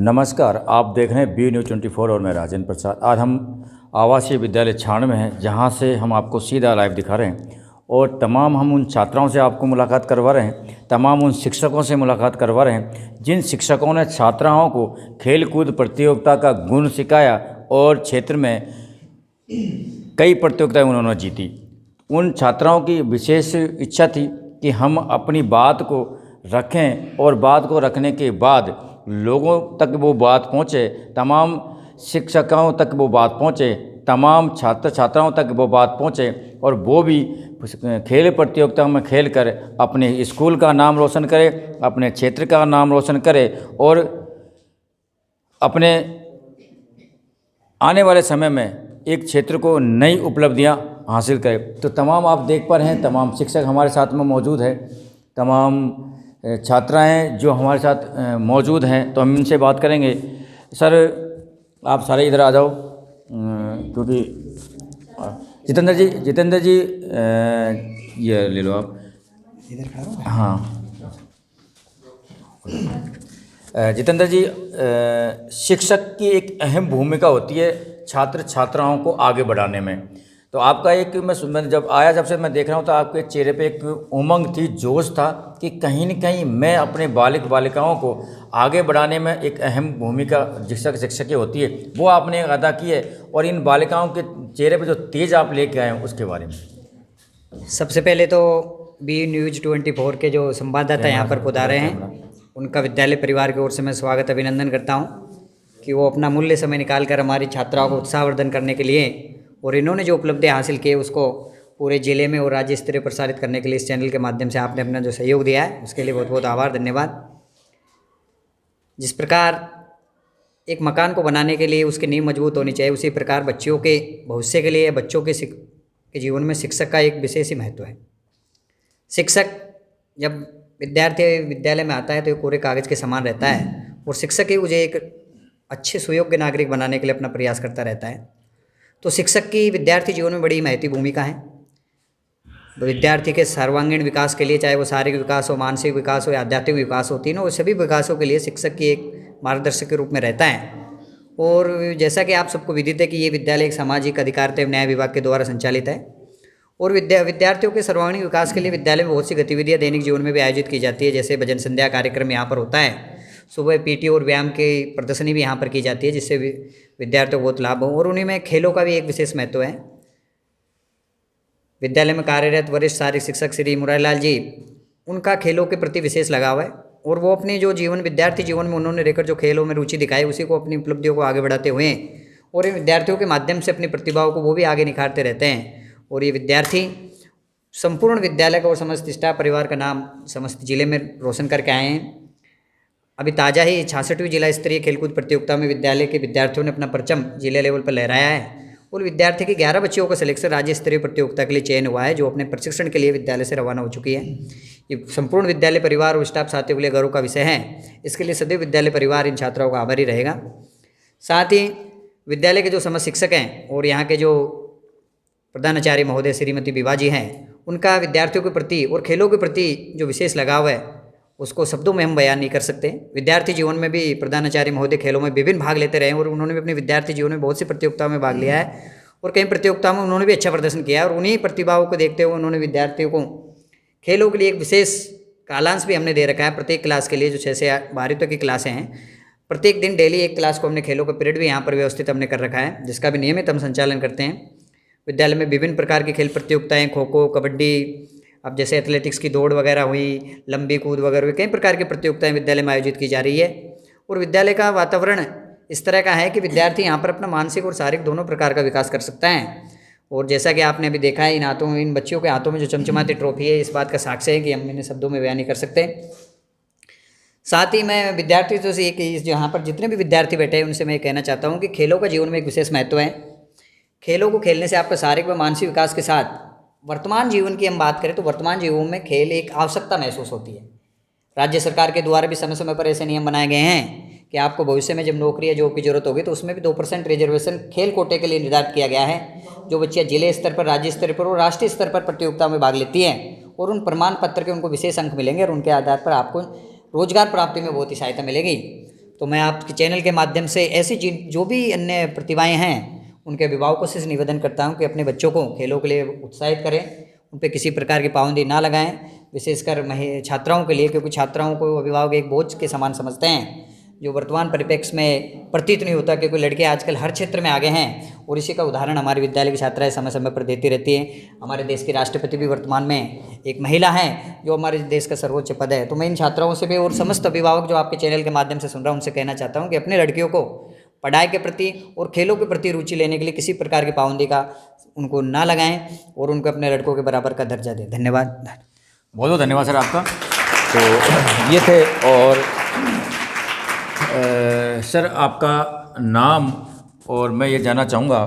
नमस्कार, आप देख रहे हैं BNews 24 और मैं राजेंद्र प्रसाद। आज हम आवासीय विद्यालय छाण में हैं, जहां से हम आपको सीधा लाइव दिखा रहे हैं और तमाम हम उन छात्राओं से आपको मुलाकात करवा रहे हैं, तमाम उन शिक्षकों से मुलाकात करवा रहे हैं जिन शिक्षकों ने छात्राओं को खेल कूद प्रतियोगिता का गुण सिखाया और क्षेत्र में कई प्रतियोगिताएं उन्होंने जीती। उन छात्राओं की विशेष इच्छा थी कि हम अपनी बात को रखें और बात को रखने के बाद लोगों तक वो बात पहुँचे, तमाम शिक्षकों तक वो बात पहुँचे, तमाम छात्र छात्राओं तक वो बात पहुँचे और वो भी खेल प्रतियोगिता में खेल कर अपने स्कूल का नाम रोशन करे, अपने क्षेत्र का नाम रोशन करे और अपने आने वाले समय में एक क्षेत्र को नई उपलब्धियां हासिल करे। तो तमाम आप देख पा रहे हैं, तमाम शिक्षक हमारे साथ में मौजूद है, तमाम छात्राएं जो हमारे साथ मौजूद हैं, तो हम इनसे बात करेंगे। सर, आप सारे इधर आ जाओ, क्योंकि जितेंद्र जी ये ले लो आप इधर खड़ा हो। हाँ जितेंद्र जी, शिक्षक की एक अहम भूमिका होती है छात्र छात्राओं को आगे बढ़ाने में। तो आपका एक मैं जब आया, जब से मैं देख रहा हूँ, तो आपके चेहरे पे एक उमंग थी, जोश था कि कहीं न कहीं मैं अपने बालिक बालिकाओं को आगे बढ़ाने में एक अहम भूमिका शिक्षक की होती है, वो आपने अदा की है। और इन बालिकाओं के चेहरे पे जो तेज आप लेके आए हैं उसके बारे में। सबसे पहले तो BNews 24 के जो संवाददाता यहाँ पर पधारे हैं, उनका विद्यालय परिवार की ओर से मैं स्वागत अभिनंदन करता हूँ कि वो अपना मूल्य समय निकाल कर हमारी छात्राओं को उत्साहवर्धन करने के लिए और इन्होंने जो उपलब्धियां हासिल की है उसको पूरे ज़िले में और राज्य स्तरीय प्रसारित करने के लिए इस चैनल के माध्यम से आपने अपना जो सहयोग दिया है उसके लिए बहुत बहुत आभार, धन्यवाद। जिस प्रकार एक मकान को बनाने के लिए उसकी नींव मजबूत होनी चाहिए, उसी प्रकार बच्चों के भविष्य के लिए बच्चों के जीवन में शिक्षक का एक विशेष ही महत्व है। शिक्षक जब विद्यार्थी विद्यालय में आता है तो एक कोरे कागज़ के समान रहता है और शिक्षक ही मुझे एक अच्छे सुयोग्य नागरिक बनाने के लिए अपना प्रयास करता रहता है। तो शिक्षक की विद्यार्थी जीवन में बड़ी महत्वपूर्ण भूमिका है। विद्यार्थी के सर्वांगीण विकास के लिए, चाहे वो शारीरिक विकास हो, मानसिक विकास हो या आध्यात्मिक विकास हो, तीनों सभी विकासों के लिए शिक्षक की एक मार्गदर्शक के रूप में रहता है। और जैसा कि आप सबको विदित है कि ये विद्यालय एक सामाजिक अधिकारिता एवं न्याय विभाग के द्वारा संचालित है और विद्यार्थियों के सर्वांगीण विकास के लिए विद्यालय में बहुत सी गतिविधियाँ दैनिक जीवन में भी आयोजित की जाती है। जैसे भजन संध्या कार्यक्रम यहाँ पर होता है, सुबह PT और व्यायाम की प्रदर्शनी भी यहाँ पर की जाती है, जिससे विद्यार्थियों को बहुत लाभ हो। और उन्हीं में खेलों का भी एक विशेष महत्व है। विद्यालय में कार्यरत वरिष्ठ शारीरिक शिक्षक श्री मुरारीलाल जी, उनका खेलों के प्रति विशेष लगाव है और वो अपने जो विद्यार्थी जीवन में उन्होंने रहकर जो खेलों में रुचि दिखाई, उसी को अपनी उपलब्धियों को आगे बढ़ाते हुए और इन विद्यार्थियों के माध्यम से अपनी प्रतिभाओं को वो भी आगे निखारते रहते हैं। और ये विद्यार्थी संपूर्ण विद्यालय का और समस्त स्टाफ परिवार का नाम समस्त जिले में रोशन करके आए हैं। अभी ताज़ा ही 66वीं जिला स्तरीय खेलकूद प्रतियोगिता में विद्यालय के विद्यार्थियों ने अपना परचम जिला लेवल पर लहराया है और विद्यार्थी के 11 बच्चों का सिलेक्शन राज्य स्तरीय प्रतियोगिता के लिए चयन हुआ है, जो अपने प्रशिक्षण के लिए विद्यालय से रवाना हो चुकी है। ये संपूर्ण विद्यालय परिवार और स्टाफ साथियों के लिए गौरव का विषय है। इसके लिए सदैव विद्यालय परिवार इन छात्राओं का आभारी रहेगा। साथ ही विद्यालय के जो समस्त शिक्षक हैं और यहाँ के जो प्रधानाचार्य महोदय श्रीमती विभा जी हैं, उनका विद्यार्थियों के प्रति और खेलों के प्रति जो विशेष लगाव है उसको शब्दों में हम बयान नहीं कर सकते। विद्यार्थी जीवन में भी प्रधानाचार्य महोदय खेलों में विभिन्न भाग लेते रहे और उन्होंने भी अपने विद्यार्थी जीवन में बहुत सी प्रतियोगिताओं में भाग लिया है और कई प्रतियोगिताओं में उन्होंने भी अच्छा प्रदर्शन किया है। और उन्हीं प्रतिभाओं को देखते हुए उन्होंने विद्यार्थियों को खेलों के लिए एक विशेष कालांश भी हमने दे रखा है। प्रत्येक क्लास के लिए जो 6 से 12 तक की क्लासें हैं, प्रत्येक दिन डेली एक क्लास को हमने खेलों का पीरियड भी यहाँ पर व्यवस्थित हमने कर रखा है, जिसका भी नियमित हम संचालन करते हैं। विद्यालय में विभिन्न प्रकार की खेल प्रतियोगिताएँ, खो खो, कबड्डी, अब जैसे एथलेटिक्स की दौड़ वगैरह हुई, लंबी कूद वगैरह हुई, कई प्रकार की प्रतियोगिताएं विद्यालय में आयोजित की जा रही है। और विद्यालय का वातावरण इस तरह का है कि विद्यार्थी यहाँ पर अपना मानसिक और शारीरिक दोनों प्रकार का विकास कर सकता है। और जैसा कि आपने अभी देखा है, इन बच्चों के हाथों में जो चमचमाती ट्रॉफी है, इस बात का साक्ष्य है कि हम इन्हें शब्दों में बयान नहीं कर सकते। साथ ही मैं विद्यार्थियों से यहाँ पर जितने भी विद्यार्थी बैठे हैं उनसे मैं कहना चाहता हूँ कि खेलों का जीवन में एक विशेष महत्व है। खेलों को खेलने से आपका शारीरिक व मानसिक विकास के साथ वर्तमान जीवन की हम बात करें तो वर्तमान जीवन में खेल एक आवश्यकता महसूस होती है। राज्य सरकार के द्वारा भी समय समय पर ऐसे नियम बनाए गए हैं कि आपको भविष्य में जब नौकरी या जॉब की जरूरत होगी तो उसमें भी 2% रिजर्वेशन खेल कोटे के लिए निर्धारित किया गया है। जो बच्चियाँ जिले स्तर पर, राज्य स्तर पर और राष्ट्रीय स्तर पर प्रतियोगिताओं में भाग लेती हैं और उन प्रमाण पत्र के उनको विशेष अंक मिलेंगे और उनके आधार पर आपको रोजगार प्राप्ति में बहुत ही सहायता मिलेगी। तो मैं आपके चैनल के माध्यम से ऐसी जो भी अन्य प्रतिभाएं हैं उनके अभिभावकों से निवेदन करता हूं कि अपने बच्चों को खेलों के लिए उत्साहित करें, उन पर किसी प्रकार की पाबंदी ना लगाएं, विशेषकर छात्राओं के लिए, क्योंकि छात्राओं को अभिभावक एक बोझ के समान समझते हैं, जो वर्तमान परिप्रेक्ष्य में प्रतीत नहीं होता, क्योंकि लड़के आजकल हर क्षेत्र में आगे हैं। और इसी का उदाहरण हमारे विद्यालय की छात्राएं समय समय पर देती रहती हैं। हमारे देश के राष्ट्रपति भी वर्तमान में एक महिला हैं, जो हमारे देश का सर्वोच्च पद है। तो मैं इन छात्राओं से भी और समस्त अभिभावक जो आपके चैनल के माध्यम से सुन रहा हूं, उनसे कहना चाहता हूं कि अपने लड़कियों को पढ़ाई के प्रति और खेलों के प्रति रुचि लेने के लिए किसी प्रकार की पाबंदी का उनको ना लगाएं और उनको अपने लड़कों के बराबर का दर्जा दें। धन्यवाद। बहुत बहुत धन्यवाद सर आपका। तो ये थे। और सर आपका नाम, और मैं ये जानना चाहूँगा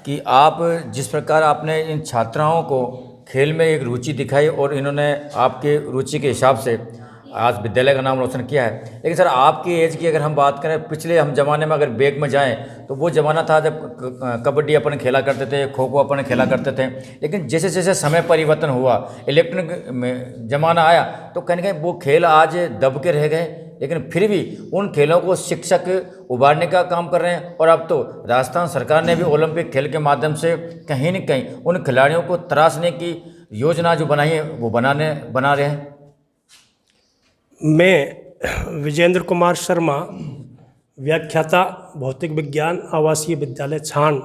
कि आप जिस प्रकार आपने इन छात्राओं को खेल में एक रुचि दिखाई और इन्होंने आपके रुचि के हिसाब से आज विद्यालय का नाम रोशन किया है, लेकिन सर आपकी एज की अगर हम बात करें, पिछले हम ज़माने में अगर बैक में जाएं तो वो ज़माना था जब कबड्डी अपन खेला करते थे, खो खो अपन खेला करते थे। लेकिन जैसे जैसे समय परिवर्तन हुआ, इलेक्ट्रॉनिक में ज़माना आया, तो कहीं ना कहीं वो खेल आज दब के रह गए। लेकिन फिर भी उन खेलों को शिक्षक उभारने का काम कर रहे हैं। और अब तो राजस्थान सरकार ने भी ओलंपिक खेल के माध्यम से कहीं न कहीं उन खिलाड़ियों को तराशने की योजना जो बनाई है वो बना रहे हैं। मैं विजेंद्र कुमार शर्मा, व्याख्याता भौतिक विज्ञान, आवासीय विद्यालय छाण,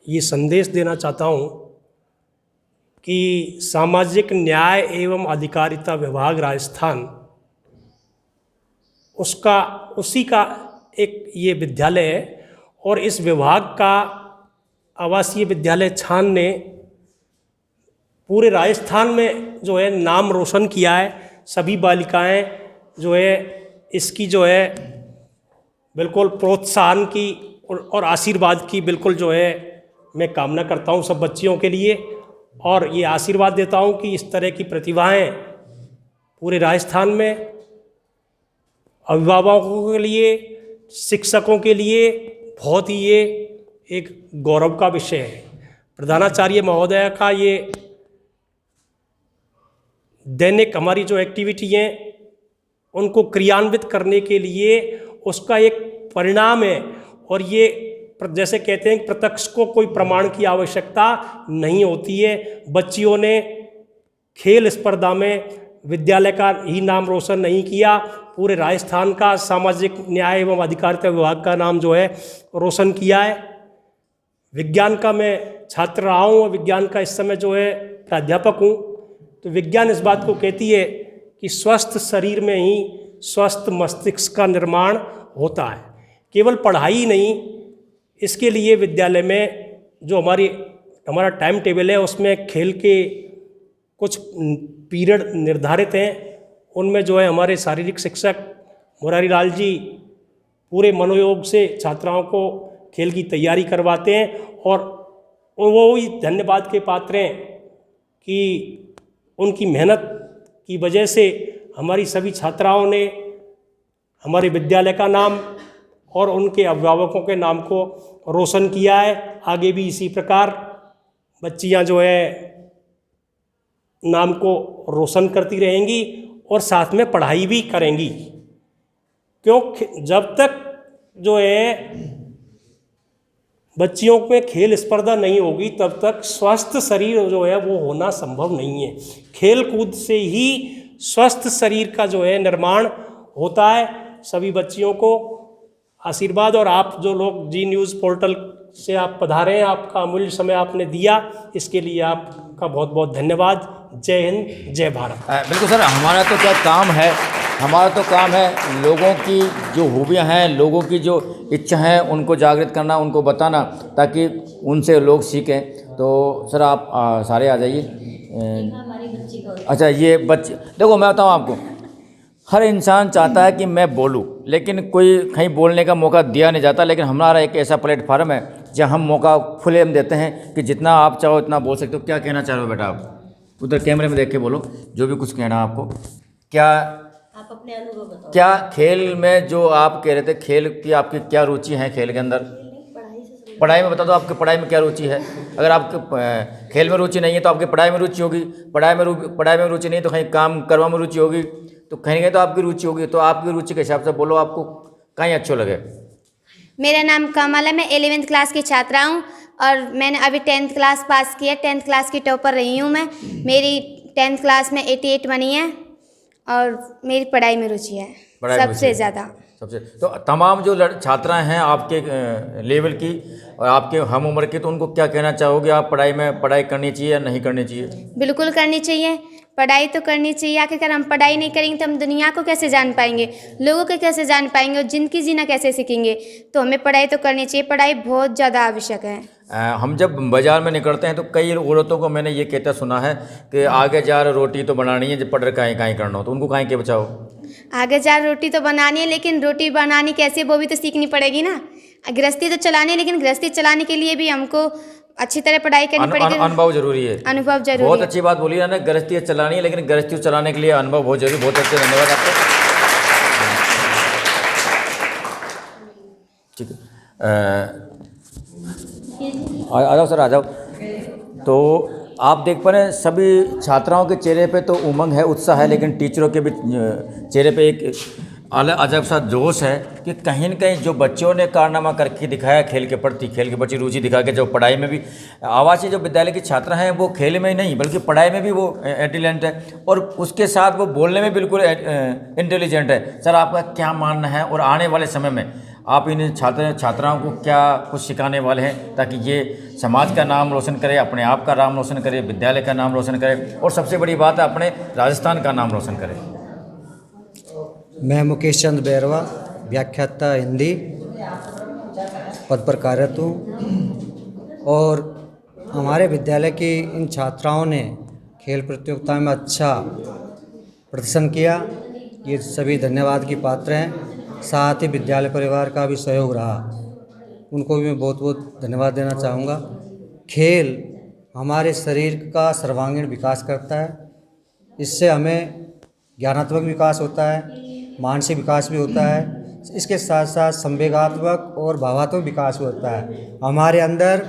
ये संदेश देना चाहता हूँ कि सामाजिक न्याय एवं अधिकारिता विभाग राजस्थान, उसी का एक ये विद्यालय है। और इस विभाग का आवासीय विद्यालय छान ने पूरे राजस्थान में जो है नाम रोशन किया है। सभी बालिकाएं जो है इसकी जो है बिल्कुल प्रोत्साहन की और आशीर्वाद की बिल्कुल जो है मैं कामना करता हूं सब बच्चियों के लिए। और ये आशीर्वाद देता हूं कि इस तरह की प्रतिभाएं पूरे राजस्थान में अभिभावकों के लिए, शिक्षकों के लिए बहुत ही ये एक गौरव का विषय है। प्रधानाचार्य महोदय का ये दैनिक हमारी जो एक्टिविटी हैं उनको क्रियान्वित करने के लिए उसका एक परिणाम है। और ये जैसे कहते हैं कि प्रत्यक्ष को कोई प्रमाण की आवश्यकता नहीं होती है। बच्चियों ने खेल स्पर्धा में विद्यालय का ही नाम रोशन नहीं किया, पूरे राजस्थान का सामाजिक न्याय एवं अधिकारिता विभाग का नाम जो है रोशन किया है। विज्ञान का मैं छात्र रहा हूँ और विज्ञान का इस समय जो है प्राध्यापक हूँ। तो विज्ञान इस बात को कहती है कि स्वस्थ शरीर में ही स्वस्थ मस्तिष्क का निर्माण होता है। केवल पढ़ाई नहीं, इसके लिए विद्यालय में जो हमारा टाइम टेबल है उसमें खेल के कुछ पीरियड निर्धारित हैं। उनमें जो है हमारे शारीरिक शिक्षक मुरारी लाल जी पूरे मनोयोग से छात्राओं को खेल की तैयारी करवाते हैं। और वो ही धन्यवाद के पात्र हैं कि उनकी मेहनत की वजह से हमारी सभी छात्राओं ने हमारे विद्यालय का नाम और उनके अभिभावकों के नाम को रोशन किया है। आगे भी इसी प्रकार बच्चियां जो है नाम को रोशन करती रहेंगी और साथ में पढ़ाई भी करेंगी। क्योंकि जब तक जो है बच्चियों में खेल स्पर्धा नहीं होगी तब तक स्वस्थ शरीर जो है वो होना संभव नहीं है। खेल कूद से ही स्वस्थ शरीर का जो है निर्माण होता है। सभी बच्चियों को आशीर्वाद। और आप जो लोग जी न्यूज़ पोर्टल से आप पधारे हैं, आपका अमूल्य समय आपने दिया, इसके लिए आपका बहुत बहुत धन्यवाद। जय हिंद, जय भारत। बिल्कुल सर, हमारा तो क्या काम है, हमारा तो काम है लोगों की जो खूबियाँ हैं, लोगों की जो इच्छा है उनको जागृत करना, उनको बताना, ताकि उनसे लोग सीखें। तो सर आप सारे आ जाइए। अच्छा, ये बच्चे देखो, मैं बताऊँ आपको, हर इंसान चाहता है कि मैं बोलूं, लेकिन कोई कहीं बोलने का मौका दिया नहीं जाता। लेकिन हमारा एक ऐसा प्लेटफार्म है जहां हम मौका खुले हम देते हैं कि जितना आप चाहो इतना बोल सकते हो। क्या कहना चाह रहे हो बेटा आप? उधर कैमरे में देख के बोलो, जो भी कुछ कहना आपको। क्या आप अपने अनुभव बताओ। क्या खेल में जो आप कह रहे थे, खेल की आपकी क्या रुचि है? खेल के अंदर पढ़ाई में बता दो, आपकी पढ़ाई में क्या रुचि है? अगर आपके खेल में रुचि नहीं है तो आपकी पढ़ाई में रुचि होगी, पढ़ाई में रुचि नहीं तो कहीं काम करवा में रुचि होगी। तो कहीं ना कहीं तो आपकी रुचि होगी, तो आपकी रुचि के हिसाब से बोलो आपको कहीं अच्छो लगे। मेरा नाम कमल है, मैं 11वीं क्लास की छात्रा हूँ और मैंने अभी 10th क्लास पास की है। 10th क्लास की टॉपर रही हूँ मैं। मेरी 10th क्लास में 88 बनी है और मेरी पढ़ाई में रुचि है सबसे ज़्यादा। सबसे तो तमाम जो छात्राएं हैं आपके लेवल की और आपके हम उम्र की, तो उनको क्या कहना चाहोगे आप, पढ़ाई करनी चाहिए या नहीं करनी चाहिए? बिल्कुल करनी चाहिए, पढ़ाई तो करनी चाहिए। आखिरकार हम पढ़ाई नहीं करेंगे तो हम दुनिया को कैसे जान पाएंगे, लोगों को कैसे जान पाएंगे और जिंदगी जीना कैसे सीखेंगे। तो हमें पढ़ाई तो करनी चाहिए, पढ़ाई बहुत ज़्यादा आवश्यक है। हम जब बाज़ार में निकलते हैं तो कई औरतों को मैंने ये कहता सुना है कि आगे जा रहे रोटी तो बनानी है, जब पढ़ रहे काहीं करना हो, तो उनको काहीं के बचाओ? आगे जा रोटी तो बनानी है, लेकिन रोटी बनानी कैसे वो भी तो सीखनी पड़ेगी ना। गृहस्थी तो चलानी है, लेकिन गृहस्थी चलाने के लिए भी हमको अच्छी तरह पढ़ाई करनी पड़ेगी। अनुभव जरूरी है। अनुभव जरूरी बहुत है। अच्छी बात बोली ना, गृहस्थी चलानी है लेकिन गृहस्थी चलाने के लिए अनुभव बहुत जरूरी। बहुत अच्छे, धन्यवाद आपको। ठीक है, आ जाओ सर, आ जाओ। तो आप देख पा रहे हैं सभी छात्राओं के चेहरे पे तो उमंग है, उत्साह है, लेकिन टीचरों के भी चेहरे पे एक अजब सा जोश है कि कहीं न कहीं जो बच्चों ने कारनामा करके दिखाया खेल के प्रति रुचि दिखा के, जो पढ़ाई में भी आवासीय जो विद्यालय की छात्रा हैं वो खेल में ही नहीं बल्कि पढ़ाई में भी वो इंटेलिजेंट है और उसके साथ वो बोलने में बिल्कुल इंटेलिजेंट है। सर आपका क्या मानना है और आने वाले समय में आप इन छात्राओं को क्या कुछ सिखाने वाले हैं ताकि ये समाज का नाम रोशन करे, अपने आप का नाम रोशन करे, विद्यालय का नाम रोशन करे और सबसे बड़ी बात है अपने राजस्थान का नाम रोशन करे? मैं मुकेश चंद बैरवा, व्याख्याता हिंदी पद पर कार्यरत हूँ और हमारे विद्यालय की इन छात्राओं ने खेल प्रतियोगिता में अच्छा प्रदर्शन किया, ये सभी धन्यवाद की पात्र हैं। साथ ही विद्यालय परिवार का भी सहयोग रहा, उनको भी मैं बहुत बहुत धन्यवाद देना चाहूँगा। खेल हमारे शरीर का सर्वांगीण विकास करता है, इससे हमें ज्ञानात्मक विकास होता है, मानसिक विकास भी होता है, इसके साथ साथ संवेगात्मक और भावात्मक विकास भी होता है। हमारे अंदर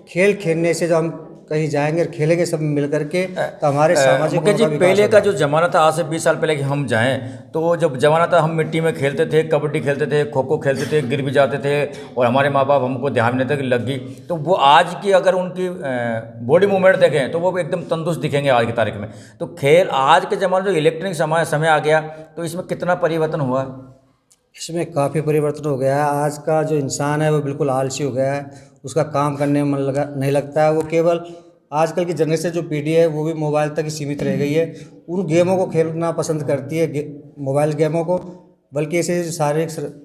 खेल खेलने से जो हम कहीं जाएंगे और खेलेंगे सब मिल करके तो हमारे सामाजिक मुकेश जी, पहले का जो ज़माना था आज से 20 साल पहले कि हम जाएं, तो जब ज़माना था हम मिट्टी में खेलते थे, कबड्डी खेलते थे, खो खो खेलते थे, गिर भी जाते थे और हमारे माँ बाप हमको ध्यान नहीं तक लग गई। तो वो आज की अगर उनकी बॉडी मूवमेंट देखें तो वो भी एकदम तंदुरुस्त दिखेंगे आज की तारीख में। तो खेल आज के ज़माने जो इलेक्ट्रॉनिक समय आ गया तो इसमें कितना परिवर्तन हुआ? इसमें काफ़ी परिवर्तन हो गया है। आज का जो इंसान है वो बिल्कुल आलसी हो गया है, उसका काम करने में मन नहीं लगता है। वो केवल आजकल की जनरेशन जो पीढ़ी है वो भी मोबाइल तक ही सीमित रह गई है, उन गेमों को खेलना पसंद करती है, मोबाइल गेमों को, बल्कि ऐसे शारीरिक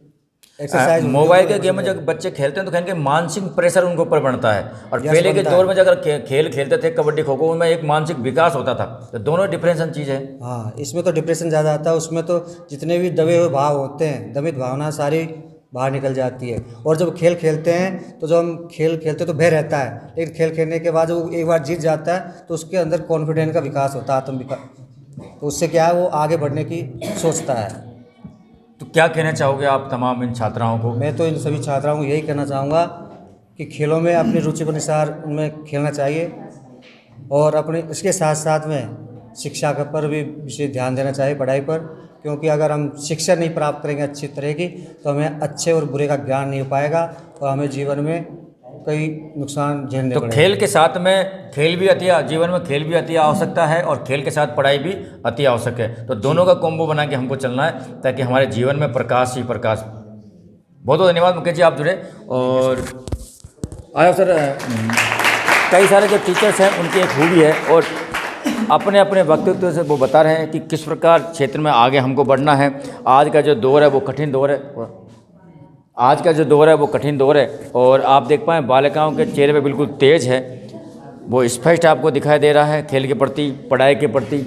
एक्सरसाइज मोबाइल के गेम में जब बच्चे खेलते हैं तो कहेंगे मानसिक प्रेशर उनके ऊपर बनता है और पहले के दौर में अगर खेल खेलते थे कबड्डी खो खो, उनमें एक मानसिक विकास होता था। तो दोनों डिफरेंशन चीज़ है। हाँ, इसमें तो डिप्रेशन ज़्यादा आता है, उसमें तो जितने भी दबे हुए भाव होते हैं, दमित भावना सारी बाहर निकल जाती है। और जब खेल खेलते हैं तो जब हम खेल खेलते तो भय रहता है, लेकिन खेल खेलने के बाद जब एक बार जीत जाता है तो उसके अंदर कॉन्फिडेंस का विकास होता है, आत्म विकास, तो उससे क्या है वो आगे बढ़ने की सोचता है। तो क्या कहना चाहोगे आप तमाम इन छात्राओं को? मैं तो इन सभी छात्राओं को यही कहना चाहूँगा कि खेलों में अपनी रुचि के अनुसार उनमें खेलना चाहिए और अपने इसके साथ साथ में शिक्षा पर भी विशेष ध्यान देना चाहिए, पढ़ाई पर, क्योंकि अगर हम शिक्षा नहीं प्राप्त करेंगे अच्छी तरह की तो हमें अच्छे और बुरे का ज्ञान नहीं हो पाएगा और हमें जीवन में कई नुकसान झेलने पड़ेंगे। तो खेल के साथ में खेल भी जीवन में खेल भी अति आवश्यकता है और खेल के साथ पढ़ाई भी अति आवश्यक है। तो दोनों का कॉम्बो बना के हमको चलना है ताकि हमारे जीवन में प्रकाश ही प्रकाश। बहुत बहुत धन्यवाद मुकेश जी, आप जुड़े। और आया सर, कई सारे जो टीचर्स हैं उनकी एक खूबी है और अपने अपने वक्तव्य से वो बता रहे हैं कि किस प्रकार क्षेत्र में आगे हमको बढ़ना है। आज का जो दौर है वो कठिन दौर है, और आप देख पाएँ बालिकाओं के चेहरे पे बिल्कुल तेज है, वो स्पष्ट आपको दिखाई दे रहा है खेल के प्रति, पढ़ाई के प्रति।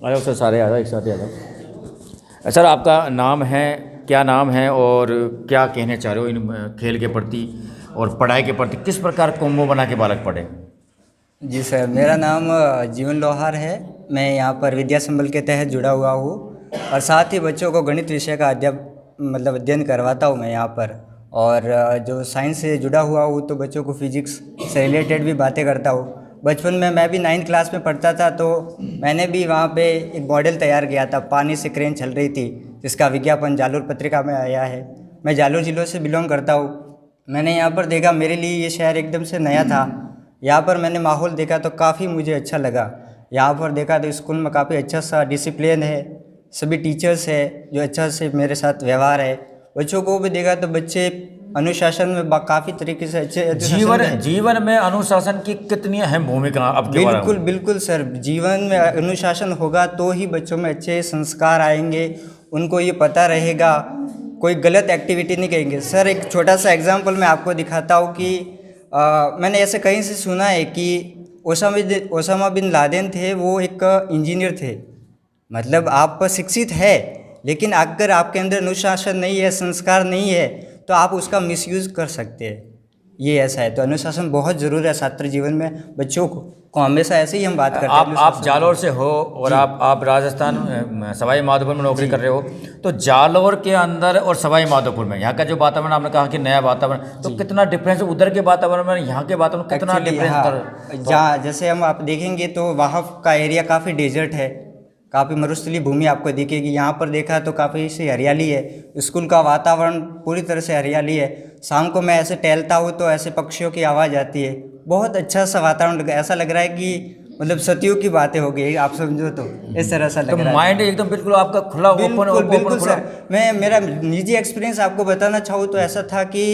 आ जाओ सर, सारे आ जाओ, एक साथ आ जाओ। सर आपका नाम है, क्या नाम है और क्या कहना चाह रहे हो इन खेल के प्रति और पढ़ाई के प्रति? किस प्रकार कॉम्बो बना के बालक पढ़े? जी सर, मेरा नाम जीवन लोहार है। मैं यहाँ पर विद्या संबल के तहत जुड़ा हुआ हूँ और साथ ही बच्चों को गणित विषय का अध्ययन करवाता हूँ मैं यहाँ पर। और जो साइंस से जुड़ा हुआ हूँ तो बच्चों को फिजिक्स से रिलेटेड भी बातें करता हूँ। बचपन में मैं भी 9th क्लास में पढ़ता था, तो मैंने भी वहाँ पे एक मॉडल तैयार किया था। पानी से क्रेन चल रही थी, जिसका विज्ञापन जालोर पत्रिका में आया है। मैं जालोर ज़िले से बिलोंग करता हूँ। मैंने यहाँ पर देखा, मेरे लिए ये शहर एकदम से नया था। यहाँ पर मैंने माहौल देखा तो काफ़ी मुझे अच्छा लगा। यहाँ पर देखा तो स्कूल में काफ़ी अच्छा सा डिसिप्लिन है, सभी टीचर्स है जो अच्छा से मेरे साथ व्यवहार है। बच्चों को भी देखा तो बच्चे अनुशासन में काफ़ी तरीके से अच्छे जीवन में अनुशासन की कितनी अहम भूमिका आपके बारे में? बिल्कुल बिल्कुल सर, जीवन में अनुशासन होगा तो ही बच्चों में अच्छे संस्कार आएंगे। उनको ये पता रहेगा, कोई गलत एक्टिविटी नहीं करेंगे। सर एक छोटा सा एग्जांपल मैं आपको दिखाता हूँ कि मैंने ऐसे कहीं से सुना है कि ओसामा बिन लादेन थे, वो एक इंजीनियर थे। मतलब आप शिक्षित है, लेकिन अगर आपके अंदर अनुशासन नहीं है, संस्कार नहीं है, तो आप उसका मिसयूज़ कर सकते हैं। ये ऐसा है, तो अनुशासन बहुत ज़रूरी है छात्र जीवन में। बच्चों को हमेशा ऐसे ही हम बात करते हैं। आप जालोर से हो और आप राजस्थान सवाई माधोपुर में नौकरी कर रहे हो, तो जालोर के अंदर और सवाई माधोपुर में यहाँ का जो वातावरण, आपने कहा कि नया वातावरण, तो कितना डिफरेंस उधर के वातावरण में यहाँ के वातावरण कितना डिफरेंस? जहाँ जैसे हम आप देखेंगे तो वहाँ का एरिया काफ़ी डेजर्ट है, काफ़ी मरुस्थलीय भूमि आपको दिखेगी। यहाँ पर देखा तो काफ़ी सी हरियाली है, स्कूल का वातावरण पूरी तरह से हरियाली है। शाम को मैं ऐसे टहलता हूँ तो ऐसे पक्षियों की आवाज़ आती है, बहुत अच्छा सा वातावरण। ऐसा लग रहा है कि मतलब सदियों की बातें हो गई, आप समझो तो इस तरह सा लग रहा है। माइंड एकदम बिल्कुल आपका खुला, बिल्कुल सर। मैं मेरा निजी एक्सपीरियंस आपको बताना चाहूँ तो ऐसा था कि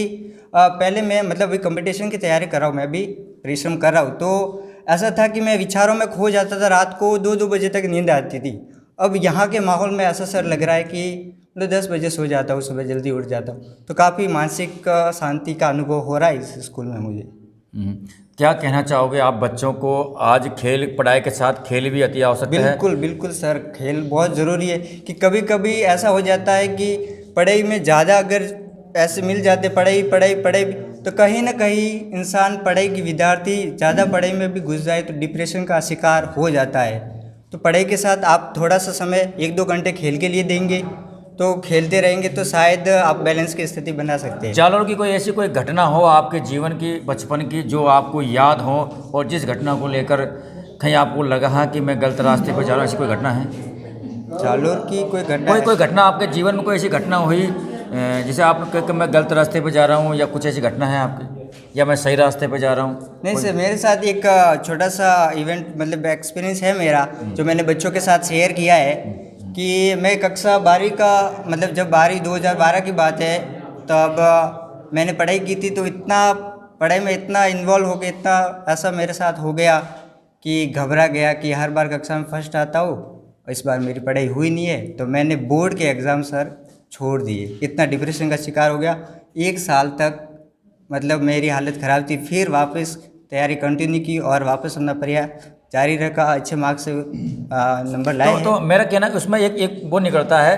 पहले मैं मतलब कंपटीशन की तैयारी कर रहा हूँ, मैं भी परिश्रम कर रहा हूँ, तो ऐसा था कि मैं विचारों में खो जाता था। रात को 2-2 बजे तक नींद आती थी। अब यहाँ के माहौल में ऐसा सर लग रहा है कि मतलब 10 बजे सो जाता हूँ, सुबह जल्दी उठ जाता हूँ, तो काफ़ी मानसिक शांति का अनुभव हो रहा है इस स्कूल में मुझे। क्या कहना चाहोगे आप बच्चों को? आज खेल, पढ़ाई के साथ खेल भी अति आवश्यक है। बिल्कुल बिल्कुल सर, खेल बहुत ज़रूरी है। कि कभी कभी ऐसा हो जाता है कि पढ़ाई में ज़्यादा अगर ऐसे मिल जाते, पढ़ाई, तो कहीं ना कहीं इंसान पढ़ाई की विद्यार्थी ज़्यादा पढ़ाई में भी घुस जाए तो डिप्रेशन का शिकार हो जाता है। तो पढ़ाई के साथ आप थोड़ा सा समय 1-2 घंटे खेल के लिए देंगे, तो खेलते रहेंगे तो शायद आप बैलेंस की स्थिति बना सकते हैं। जालोर की कोई ऐसी कोई घटना हो आपके जीवन की, बचपन की, जो आपको याद हो और जिस घटना को लेकर कहीं आपको लगा है कि मैं गलत रास्ते पर जा रहा हूँ, ऐसी कोई घटना है? जालोर की कोई घटना आपके जीवन में कोई ऐसी घटना हुई जिसे आप कि मैं गलत रास्ते पर जा रहा हूँ, या कुछ ऐसी घटना है आपकी, या मैं सही रास्ते पर जा रहा हूँ? नहीं सर, मेरे साथ एक छोटा सा इवेंट मतलब एक्सपीरियंस है मेरा, जो मैंने बच्चों के साथ शेयर किया है। कि मैं कक्षा 12 का मतलब जब 2012 की बात है, तब मैंने पढ़ाई की थी, तो इतना पढ़ाई में इतना इन्वॉल्व हो गया, इतना ऐसा मेरे साथ हो गया कि घबरा गया कि हर बार कक्षा में फर्स्ट आता हूँ, इस बार मेरी पढ़ाई हुई नहीं है, तो मैंने बोर्ड के एग्ज़ाम सर छोड़ दिए। इतना डिप्रेशन का शिकार हो गया। 1 साल तक मतलब मेरी हालत ख़राब थी। फिर वापस तैयारी कंटिन्यू की और वापस अपना प्रयास जारी रखा, अच्छे मार्क्स से नंबर लाए। तो मेरा कहना है कि उसमें एक वो निकलता है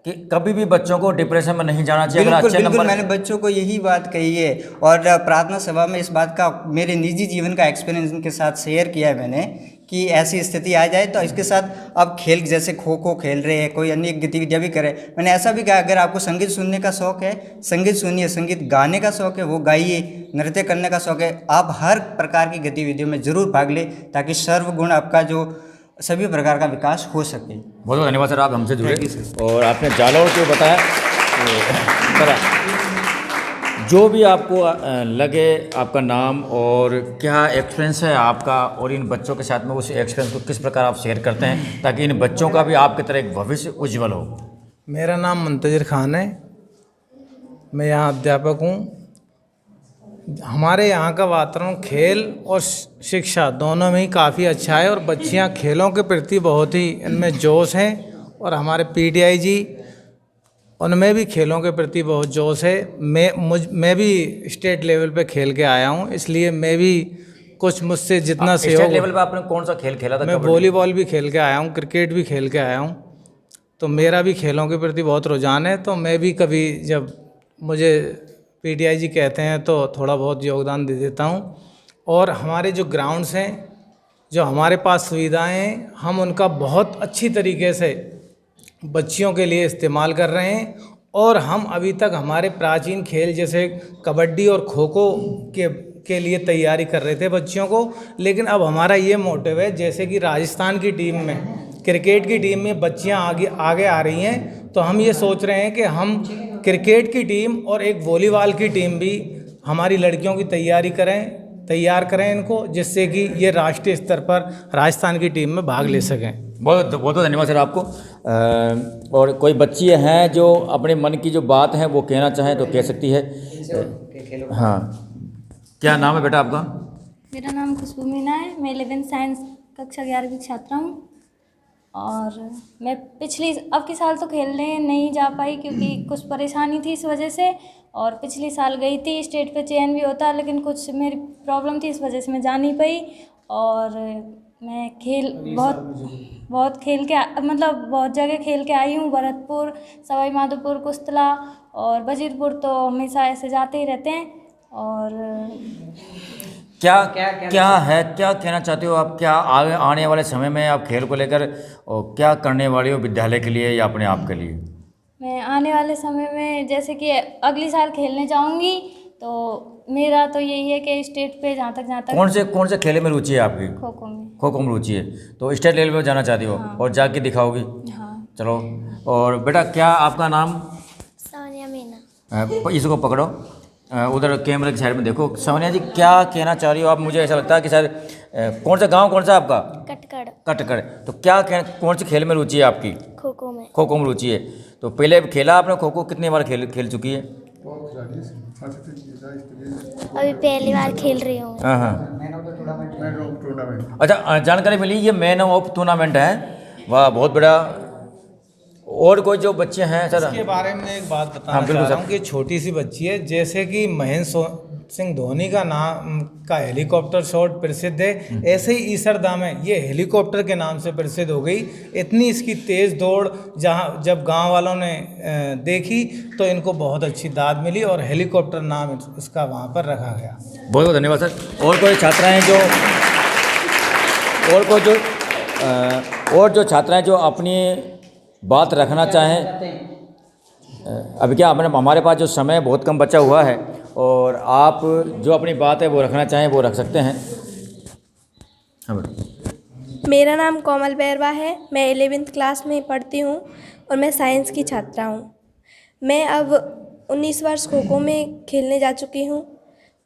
कि कभी भी बच्चों को डिप्रेशन में नहीं जाना चाहिए। बिल्कुल मैंने बच्चों को यही बात कही है, और प्रार्थना सभा में इस बात का मेरे निजी जीवन का एक्सपीरियंस इनके साथ शेयर किया है मैंने, कि ऐसी स्थिति आ जाए तो इसके साथ आप खेल, जैसे खो खो खेल रहे हैं, कोई अन्य गतिविधियाँ भी करें। मैंने ऐसा भी कहा, अगर आपको संगीत सुनने का शौक़ है, संगीत सुनिए, संगीत गाने का शौक़ है वो गाइए, नृत्य करने का शौक़ है, आप हर प्रकार की गतिविधियों में ज़रूर भाग लें, ताकि सर्वगुण आपका जो सभी प्रकार का विकास हो सके। बहुत बहुत धन्यवाद सर, आप हमसे जुड़े और आपने जालोर को बताया। जो भी आपको लगे, आपका नाम और क्या एक्सपीरियंस है आपका, और इन बच्चों के साथ में उस एक्सपीरियंस को किस प्रकार आप शेयर करते हैं, ताकि इन बच्चों का भी आपकी तरह एक भविष्य उज्जवल हो। मेरा नाम मुंतज़िर खान है, मैं यहाँ अध्यापक हूँ। हमारे यहाँ का वातावरण खेल और शिक्षा दोनों में ही काफ़ी अच्छा है, और बच्चियाँ खेलों के प्रति बहुत ही इनमें जोश हैं, और हमारे पीटीआई जी उनमें भी खेलों के प्रति बहुत जोश है। मैं भी स्टेट लेवल पे खेल के आया हूँ, इसलिए मैं भी कुछ मुझसे जितना सहयोग। स्टेट लेवल पे आपने कौन सा खेल खेला था? मैं वॉलीबॉल भी खेल के आया हूँ, क्रिकेट भी खेल के आया हूँ, तो मेरा भी खेलों के प्रति बहुत रुझान है। तो मैं भी कभी जब मुझे पीटीआई जी कहते हैं तो थोड़ा बहुत योगदान दे देता हूँ। और हमारे जो ग्राउंड्स हैं, जो हमारे पास सुविधाएं हैं, हम उनका बहुत अच्छी तरीके से बच्चियों के लिए इस्तेमाल कर रहे हैं। और हम अभी तक हमारे प्राचीन खेल जैसे कबड्डी और खो खो के लिए तैयारी कर रहे थे बच्चियों को, लेकिन अब हमारा ये मोटिव है, जैसे कि राजस्थान की टीम में, क्रिकेट की टीम में बच्चियां आगे आ रही हैं, तो हम ये सोच रहे हैं कि हम क्रिकेट की टीम और एक वॉलीबॉल की टीम भी हमारी लड़कियों की तैयार करें इनको, जिससे कि ये राष्ट्रीय स्तर पर राजस्थान की टीम में भाग ले सकें। बहुत बहुत धन्यवाद सर आपको। और कोई बच्ची हैं जो अपने मन की जो बात है वो कहना चाहें तो कह सकती है। हाँ, क्या नाम है बेटा आपका? मेरा नाम खुशबू मीना है। मैं 11th साइंस कक्षा 11वीं की छात्रा हूँ और मैं अब की साल तो खेलने नहीं जा पाई क्योंकि कुछ परेशानी थी इस वजह से, और पिछली साल गई थी, स्टेट पे चयन भी होता लेकिन कुछ मेरी प्रॉब्लम थी, इस वजह से मैं जा नहीं पाई। और मैं बहुत खेल के मतलब बहुत जगह खेल के आई हूँ, भरतपुर, सवाई माधोपुर, कुस्तला और वजीरपुर, तो हमेशा ऐसे जाते ही रहते हैं। और क्या कहना चाहते हो आप? क्या आने वाले समय में आप खेल को लेकर और क्या करने वाली हो विद्यालय के लिए या अपने आप के लिए? मैं आने वाले समय में जैसे कि अगली साल खेलने जाऊंगी, तो मेरा तो यही है कि स्टेट पे जहाँ तक कौन से खेल में रुचि है आपकी? खो खो में रुचि है, तो स्टेट लेवल पे जाना चाहती हो? हाँ। और जाके दिखाओगी? हाँ। चलो। और बेटा क्या आपका नाम? सोनिया मीना। इसको पकड़ो, उधर कैमरे की साइड में देखो। सोनिया जी क्या कहना चाह रही हो आप? मुझे ऐसा लगता है कि शायद कौन सा गांव, कौन सा आपका? कटकड़। तो कौन से खेल में रुचि है आपकी? खो खो में रुचि है। तो पहले खेला आपने खो खो? कितनी बार खेल चुकी है? अभी पहली बार खेल रही हूँ। हाँ। अच्छा, जानकारी मिली ये मैन ऑफ टूर्नामेंट है। वाह, बहुत बड़ा। और कोई जो बच्चे हैं सर? इसके बारे में एक बात बताना चाह रहा हूँ कि छोटी सी बच्ची है, जैसे कि महेंद्र सिंह धोनी का नाम का हेलीकॉप्टर शॉट प्रसिद्ध है, ऐसे ही ईसरदा में ये हेलीकॉप्टर के नाम से प्रसिद्ध हो गई। इतनी इसकी तेज़ दौड़ जब गांव वालों ने देखी तो इनको बहुत अच्छी दाद मिली और हेलीकॉप्टर नाम इसका वहाँ पर रखा गया। बहुत बहुत धन्यवाद सर। और कोई छात्राएँ जो छात्राएँ जो अपनी बात रखना चाहें? अभी क्या हमारे पास जो समय बहुत कम बचा हुआ है और आप जो अपनी बात है वो रखना चाहें वो रख सकते हैं। हाँ बेटा। मेरा नाम कोमल बैरवा है। मैं 11th क्लास में पढ़ती हूँ और मैं साइंस की छात्रा हूँ। मैं अब 19 वर्ष खो खो में खेलने जा चुकी हूँ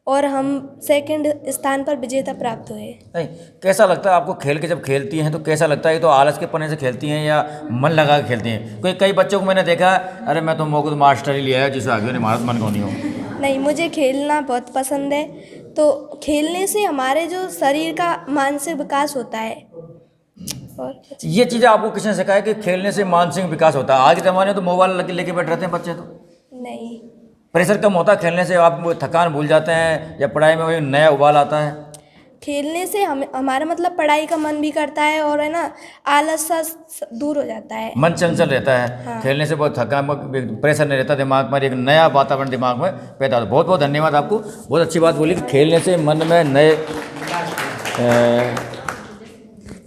और हम 2nd स्थान पर विजेता प्राप्त हुए। नहीं, कैसा लगता है आपको खेल के? जब खेलती हैं तो कैसा लगता है? तो आलस के पन्ने से खेलती हैं या मन लगा के खेलती हैं? कई बच्चों को मैंने देखा, अरे मैं तो मोको तो मास्टर ही लिया है जिसे आगे नहीं महारत मन को नहीं हो। नहीं, मुझे खेलना बहुत पसंद है। तो खेलने से हमारे जो शरीर का मानसिक विकास होता है। और ये चीज़ आपको किसने सिखाया कि खेलने से मानसिक विकास होता है? आज के ज़माने में तो मोबाइल लेके बैठ रहते हैं बच्चे। तो नहीं, प्रेशर कम होता है खेलने से? आप थकान भूल जाते हैं या पढ़ाई में वही नया उबाल आता है? खेलने से हमारा मतलब पढ़ाई का मन भी करता है और है ना, आलस सा दूर हो जाता है, मन चंचल रहता है। हाँ। खेलने से बहुत थकान, प्रेशर नहीं रहता दिमाग पर, एक नया वातावरण दिमाग में पैदा होता है। बहुत बहुत धन्यवाद आपको, बहुत अच्छी बात बोली कि खेलने से मन में नए।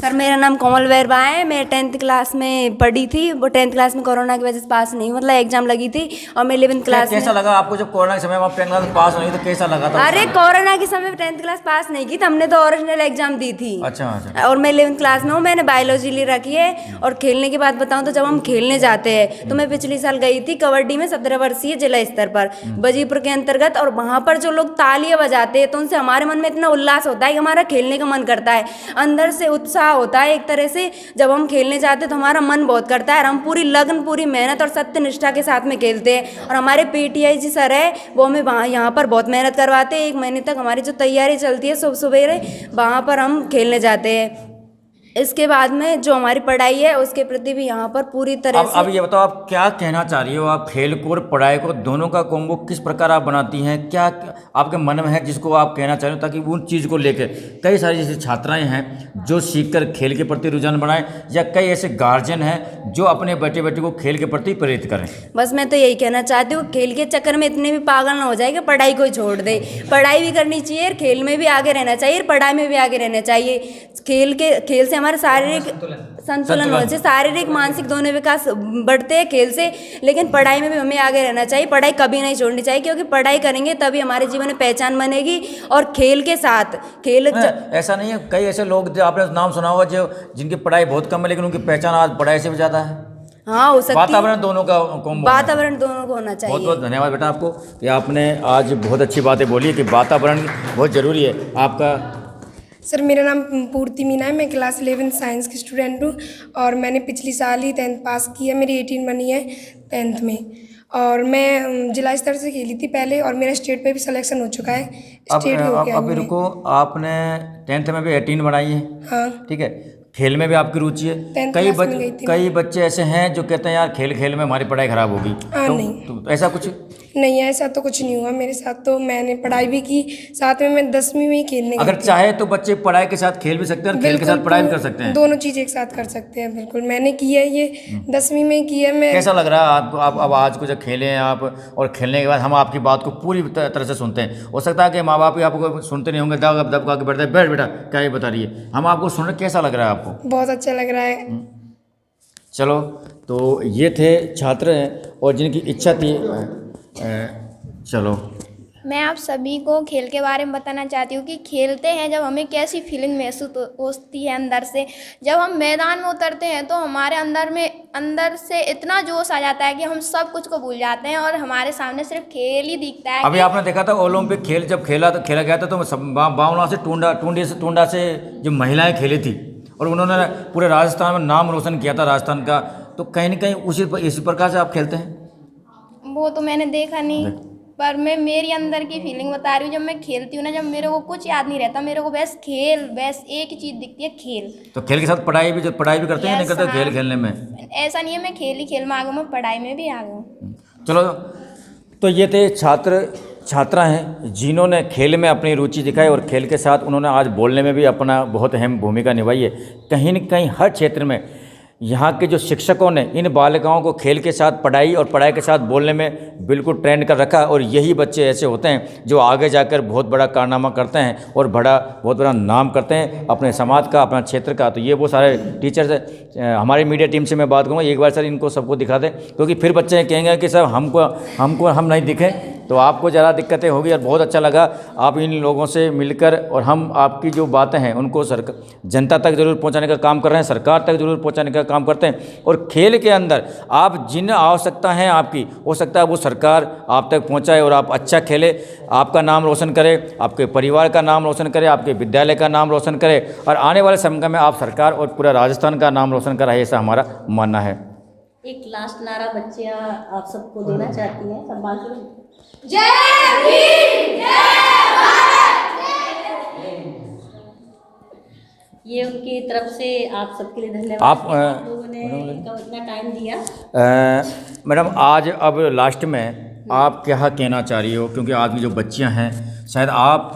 सर मेरा नाम कोमल बैरवा है। मैं 10th क्लास में पढ़ी थी। वो 10th क्लास में कोरोना की वजह से पास नहीं, मतलब एग्जाम लगी थी। और मैं 11th क्लास में। कैसा लगा आपको जब कोरोना के समय में आप 10th क्लास पास हुई? तो कैसा लगा था? अरे कोरोना के समय 10th क्लास पास नहीं की, तो हमने तो ओरिजिनल एग्जाम दी थी। अच्छा। और मैं 11th क्लास में हूँ। मैंने बायोलॉजी ले रखी है। और खेलने की बात बताऊँ तो जब हम खेलने जाते हैं तो मैं पिछले साल गई थी कबड्डी में 17 वर्षीय जिला स्तर पर वजीपुर के अंतर्गत। और वहाँ पर जो लोग तालियां बजाते हैं तो उनसे हमारे मन में इतना उल्लास होता है कि हमारा खेलने का मन करता है, अंदर से उत्साह होता है एक तरह से। जब हम खेलने जाते तो हमारा मन बहुत करता है और हम पूरी लगन, पूरी मेहनत और सत्य निष्ठा के साथ में खेलते हैं। और हमारे पीटीआई जी सर है, वो हमें वहाँ यहाँ पर बहुत मेहनत करवाते हैं। 1 महीने तक हमारी जो तैयारी चलती है सुबह वहाँ पर हम खेलने जाते हैं। इसके बाद में जो हमारी पढ़ाई है उसके प्रति भी यहाँ पर पूरी तरह से। अब ये बताओ आप क्या कहना चाह रही हो? आप खेल को और पढ़ाई को दोनों का कॉम्बो किस प्रकार आप बनाती हैं? क्या आपके मन में है जिसको आप कहना चाह रहे हो, ताकि उन चीज़ को लेकर कई सारी जैसे छात्राएं हैं जो सीखकर खेल के प्रति रुझान बनाएं, या कई ऐसे गार्जियन हैं जो अपने बेटे को खेल के प्रति प्रेरित करें? बस मैं तो यही कहना चाहती हूँ, खेल के चक्कर में इतने भी पागल ना हो जाए कि पढ़ाई को ही छोड़ दे। पढ़ाई भी करनी चाहिए, खेल में भी आगे रहना चाहिए, पढ़ाई में भी आगे रहना चाहिए। खेल से हमारे शारीरिक संतुलन होना चाहिए, शारीरिक मानसिक दोनों विकास बढ़ते हैं खेल से। लेकिन पढ़ाई में भी हमें आगे रहना चाहिए, पढ़ाई कभी नहीं छोड़नी चाहिए, क्योंकि पढ़ाई करेंगे तभी हमारे जीवन में पहचान बनेगी। और खेल के साथ ऐसा नहीं है, कई ऐसे लोग जो आपने नाम सुना होगा जो जिनकी पढ़ाई बहुत कम है लेकिन उनकी पहचान आज पढ़ाई से भी ज़्यादा है। हाँ, हो सकती है। वातावरण दोनों का कॉम्बो, वातावरण दोनों को होना चाहिए। बहुत बहुत धन्यवाद बेटा आपको कि आपने आज बहुत अच्छी बातें बोली कि वातावरण बहुत ज़रूरी है। आपका? सर मेरा नाम पूर्ति मीना है, मैं क्लास 11 साइंस की स्टूडेंट हूँ और मैंने पिछली साल ही 10th पास की है, मेरी 18 बनी है 10th में। और मैं जिला स्तर से खेली थी पहले और मेरा स्टेट पे भी सिलेक्शन हो चुका है। स्टेट हो गया। अब रुको, आपने 10th में भी 18 बनाई है? हाँ। ठीक है, खेल में भी आपकी रुचि है। कई बच्चे ऐसे हैं जो कहते हैं यार खेल खेल में हमारी पढ़ाई खराब होगी। तो ऐसा कुछ नहीं है, ऐसा तो कुछ नहीं हुआ मेरे साथ। तो मैंने पढ़ाई भी की, साथ में मैं 10वीं में ही खेलने अगर चाहे तो बच्चे पढ़ाई के साथ खेल भी सकते हैं और खेल के साथ पढ़ाई भी कर सकते हैं। दोनों चीज़ एक साथ कर सकते हैं। बिल्कुल, मैंने की है ये 10वीं में की है। मैं कैसा लग रहा है आपको? आप अब आज को जब खेले हैं आप और खेलने के बाद हम आपकी बात को पूरी तरह से सुनते हैं। हो सकता है कि माँ बाप भी आपको सुनते नहीं होंगे, दबका के बैठते, बैठ बेटा क्या ये बता रही है। हम आपको सुन रहे, कैसा लग रहा है आपको? बहुत अच्छा लग रहा है। चलो, तो ये थे छात्र हैं और जिनकी इच्छा थी। चलो, मैं आप सभी को खेल के बारे में बताना चाहती हूँ कि खेलते हैं जब हमें कैसी फीलिंग महसूस होती है अंदर से। जब हम मैदान में उतरते हैं तो हमारे अंदर से इतना जोश आ जाता है कि हम सब कुछ को भूल जाते हैं और हमारे सामने सिर्फ खेल ही दिखता है। अभी आपने देखा था ओलंपिक खेल जब खेला गया था तो बावला से टूंडा से जो महिलाएं खेली थी और उन्होंने पूरे राजस्थान में नाम रोशन किया था राजस्थान का। तो कहीं ना कहीं इसी प्रकार से आप खेलते हैं? वो तो मैंने देखा नहीं, पर मैं मेरी अंदर की फीलिंग बता रही हूँ। जब मैं खेलती हूँ ना, जब मेरे को कुछ याद नहीं रहता, मेरे को बस एक ही चीज़ दिखती है, खेल। तो खेल के साथ पढ़ाई भी करते हैं, नहीं करते खेल खेलने में? ऐसा नहीं है, मैं खेल ही खेल में आ गई, मैं पढ़ाई में भी आ गई। चलो, तो ये थे छात्रा हैं जिन्होंने खेल में अपनी रुचि दिखाई और खेल के साथ उन्होंने आज बोलने में भी अपना बहुत अहम भूमिका निभाई है। कहीं न कहीं हर क्षेत्र में यहाँ के जो शिक्षकों ने इन बालिकाओं को खेल के साथ पढ़ाई और पढ़ाई के साथ बोलने में बिल्कुल ट्रेंड कर रखा। और यही बच्चे ऐसे होते हैं जो आगे जाकर बहुत बड़ा कारनामा करते हैं और बहुत बड़ा नाम करते हैं अपने समाज का, अपना क्षेत्र का। तो ये वो सारे टीचर्स हमारी मीडिया टीम से मैं बात करूँगा, एक बार सर इनको सबको दिखा दें, क्योंकि फिर बच्चे कहेंगे कि सर हम नहीं दिखे, तो आपको ज़रा दिक्कतें होगी। और बहुत अच्छा लगा आप इन लोगों से मिलकर, और हम आपकी जो बातें हैं उनको जनता तक ज़रूर पहुंचाने का काम कर रहे हैं, सरकार तक ज़रूर पहुंचाने का काम करते हैं। और खेल के अंदर आप जिन आवश्यकता हैं आपकी, हो सकता है वो सरकार आप तक पहुंचाए और आप अच्छा खेले, आपका नाम रोशन करे, आपके परिवार का नाम रोशन करे, आपके विद्यालय का नाम रोशन करे, और आने वाले समय में आप सरकार और पूरा राजस्थान का नाम रोशन कराए, ऐसा हमारा मानना है। एक लास्ट नारा बच्चियाँ आप सबको देना चाहती हैं, सम्मान करो। जय भीम, जय भारत। ये उनकी तरफ से आप सबके लिए धन्यवाद। आप लोगों ने इतना टाइम दिया। मैडम, आज अब लास्ट में आप क्या कहना चाह रही हो, क्योंकि आज की जो बच्चियां हैं शायद आप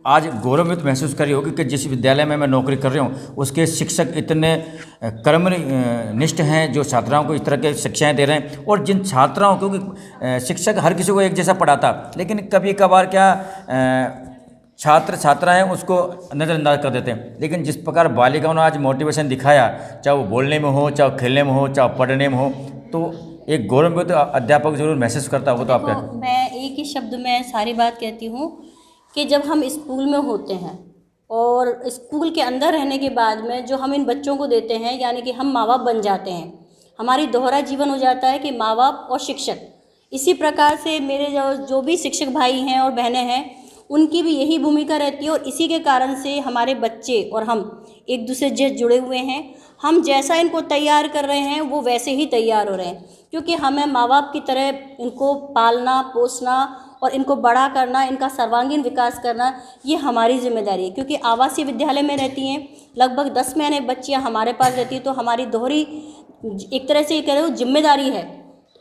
आज गौरवान्वित महसूस कर रही होगी कि जिस विद्यालय में मैं नौकरी कर रही हूँ उसके शिक्षक इतने कर्मनिष्ठ हैं जो छात्राओं को इस तरह के शिक्षाएं दे रहे हैं। और जिन छात्राओं, क्योंकि शिक्षक हर किसी को एक जैसा पढ़ाता, लेकिन कभी कभार क्या छात्राएं उसको नज़रअंदाज कर देते हैं। लेकिन जिस प्रकार बालिकाओं ने आज मोटिवेशन दिखाया, चाहे वो बोलने में हो, चाहे खेलने में हो, चाहे पढ़ने में हो, तो एक गौरवान्वित अध्यापक जरूर महसूस करता हो। तो आप क्या? मैं एक ही शब्द में सारी बात कहती हूँ कि जब हम स्कूल में होते हैं और स्कूल के अंदर रहने के बाद में जो हम इन बच्चों को देते हैं, यानी कि हम माँ बाप बन जाते हैं, हमारी दोहरा जीवन हो जाता है कि माँ बाप और शिक्षक। इसी प्रकार से मेरे जो भी शिक्षक भाई हैं और बहनें हैं, उनकी भी यही भूमिका रहती है। और इसी के कारण से हमारे बच्चे और हम एक दूसरे से जुड़े हुए हैं। हम जैसा इनको तैयार कर रहे हैं वो वैसे ही तैयार हो रहे हैं, क्योंकि हमें माँ बाप की तरह इनको पालना पोसना और इनको बड़ा करना, इनका सर्वांगीण विकास करना, ये हमारी जिम्मेदारी है। क्योंकि आवासीय विद्यालय में रहती हैं, लगभग 10 महीने बच्चियाँ हमारे पास रहती हैं, तो हमारी दोहरी एक तरह से ये कह रहे हो जिम्मेदारी है,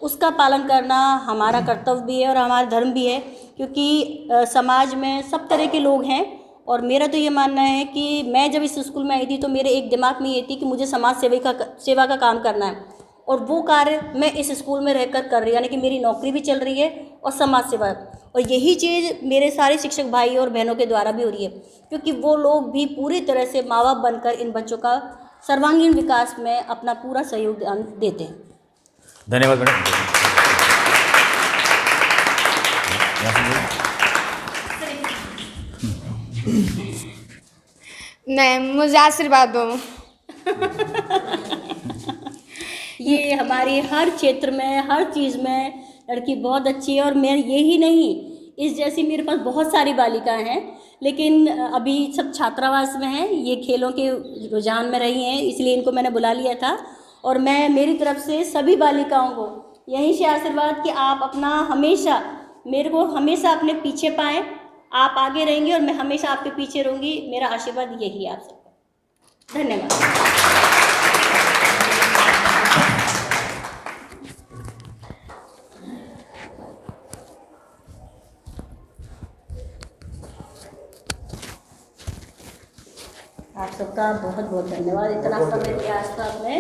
उसका पालन करना हमारा कर्तव्य भी है और हमारा धर्म भी है। क्योंकि समाज में सब तरह के लोग हैं और मेरा तो ये मानना है कि मैं जब इस स्कूल में आई थी तो मेरे एक दिमाग में ये थी कि मुझे समाज सेवा का काम करना है, और वो कार्य मैं इस स्कूल में रहकर कर रही हूँ, यानी कि मेरी नौकरी भी चल रही है और समाज सेवा। और यही चीज़ मेरे सारे शिक्षक भाई और बहनों के द्वारा भी हो रही है, क्योंकि वो लोग भी पूरी तरह से माँ बाप बनकर इन बच्चों का सर्वांगीण विकास में अपना पूरा सहयोग देते हैं। धन्यवाद मैडम। मैं मुझे आशीर्वाद दो। ये हमारी हर क्षेत्र में, हर चीज़ में लड़की बहुत अच्छी है। और मैं यही नहीं, इस जैसी मेरे पास बहुत सारी बालिकाएं हैं, लेकिन अभी सब छात्रावास में हैं। ये खेलों के रुझान में रही हैं, इसलिए इनको मैंने बुला लिया था। और मैं मेरी तरफ से सभी बालिकाओं को यहीं से आशीर्वाद कि आप अपना हमेशा, मेरे को हमेशा अपने पीछे पाएं। आप आगे रहेंगे और मैं हमेशा आपके पीछे रहूँगी। मेरा आशीर्वाद यही है आप सबका। धन्यवाद। आप सबका बहुत बहुत धन्यवाद। इतना समय दिया आपने